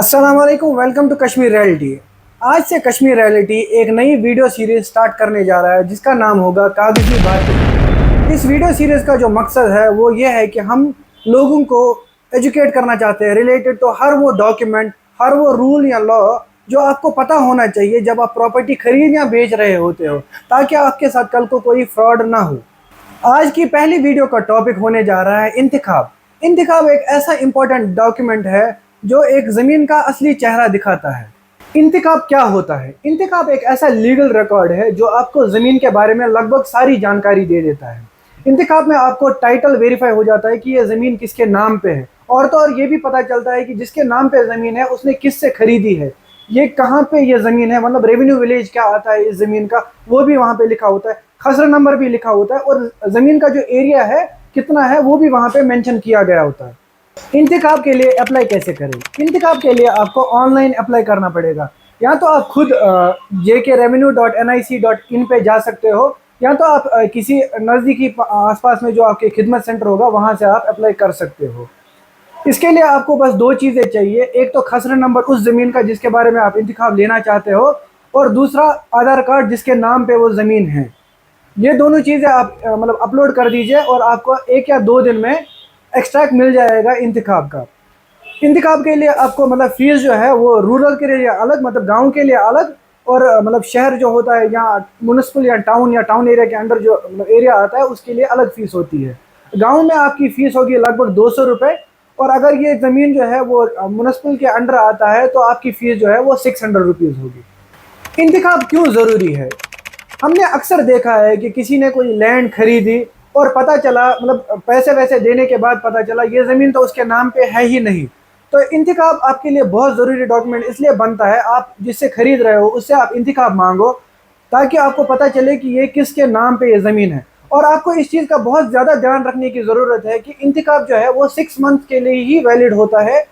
अस्सलाम वालेकुम, welcome to Kashmir reality. आज से कश्मीर रियलिटी एक नई वीडियो सीरीज स्टार्ट करने जा रहा है जिसका नाम होगा कागजी बातें। इस वीडियो सीरीज का जो मकसद है वो ये है कि हम लोगों को एजुकेट करना चाहते हैं रिलेटेड टू हर वो डॉक्यूमेंट, हर वो रूल या लॉ जो आपको पता होना चाहिए जब आप प्रॉपर्टी खरीद या बेच रहे होते हो, ताकि आपके साथ कल को कोई फ्रॉड ना हो। आज की पहली वीडियो का टॉपिक होने जा रहा है इंतखाब। इंतखाब एक ऐसा इंपॉर्टेंट डॉक्यूमेंट है जो एक ज़मीन का असली चेहरा दिखाता है। इंतखाब क्या होता है? इंतखाब एक ऐसा लीगल रिकॉर्ड है जो आपको ज़मीन के बारे में लगभग सारी जानकारी दे देता है। इंतखाब में आपको टाइटल वेरीफाई हो जाता है कि ये ज़मीन किसके नाम पे है, और तो और ये भी पता चलता है कि जिसके नाम पे ज़मीन है उसने किससे खरीदी है, ये कहाँ पे ये ज़मीन है, मतलब रेवेन्यू विलेज क्या आता है इस ज़मीन का वो भी वहाँ पे लिखा होता है, खसरा नंबर भी लिखा होता है, और ज़मीन का जो एरिया है कितना है वो भी वहाँ पे मेंशन किया गया होता है। इंतखाब के लिए अप्लाई कैसे करें? इंतखाब के लिए आपको ऑनलाइन अप्लाई करना पड़ेगा। या तो आप खुद jkrevenue.nic.in पे जा सकते हो, या तो आप किसी नज़दीकी आसपास में जो आपके खिदमत सेंटर होगा वहाँ से आप अप्लाई कर सकते हो। इसके लिए आपको बस दो चीज़ें चाहिए, एक तो खसरा नंबर उस ज़मीन का जिसके बारे में आप इंतखाब लेना चाहते हो, और दूसरा आधार कार्ड जिसके नाम पे वो ज़मीन है। ये दोनों चीज़ें आप मतलब अपलोड कर दीजिए और आपको 1 या 2 दिन में एक्सट्रैक्ट मिल जाएगा इंतखाब का। इंतखाब के लिए आपको मतलब फ़ीस जो है वो रूरल के लिए अलग, मतलब गांव के लिए अलग, और मतलब शहर जो होता है या म्यूनिसिपल या टाउन एरिया के अंदर जो मतलब एरिया आता है उसके लिए अलग फ़ीस होती है। गांव में आपकी फ़ीस होगी लगभग 200 रुपये, और अगर ये ज़मीन जो है वो म्यूनिसिपल के अंडर आता है तो आपकी फ़ीस जो है वो 600 रुपीज़ होगी। इंतखाब क्यों ज़रूरी है? हमने अक्सर देखा है कि किसी ने कोई लैंड खरीदी और पता चला, मतलब पैसे वैसे देने के बाद पता चला ये ज़मीन तो उसके नाम पे है ही नहीं। तो इंतखाब आपके लिए बहुत ज़रूरी डॉक्यूमेंट इसलिए बनता है, आप जिससे खरीद रहे हो उससे आप इंतखाब मांगो, ताकि आपको पता चले कि ये किसके नाम पे ये ज़मीन है। और आपको इस चीज़ का बहुत ज़्यादा ध्यान रखने की ज़रूरत है कि इंतखाब जो है वो 6 मंथ के लिए ही वैलिड होता है।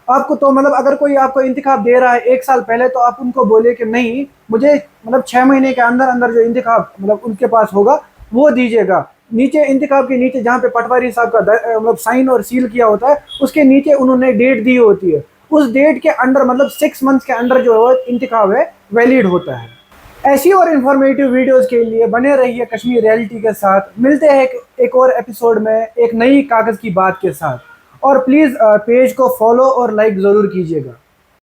आपको तो मतलब अगर कोई आपको इंतखाब दे रहा है 1 साल पहले, तो आप उनको बोले कि नहीं, मुझे मतलब 6 महीने के अंदर अंदर जो इंतखाब मतलब उनके पास होगा वो दीजिएगा। नीचे इंतखाब के नीचे जहाँ पे पटवारी साहब का मतलब साइन और सील किया होता है उसके नीचे उन्होंने डेट दी होती है, उस डेट के अंडर मतलब 6 मंथ्स के अंदर जो है इंतखाब है वैलिड होता है। ऐसी और इन्फॉर्मेटिव वीडियोस के लिए बने रहिए कश्मीर रियलिटी के साथ। मिलते हैं एक और एपिसोड में एक नई कागज़ की बात के साथ, और प्लीज़ पेज को फॉलो और लाइक ज़रूर कीजिएगा।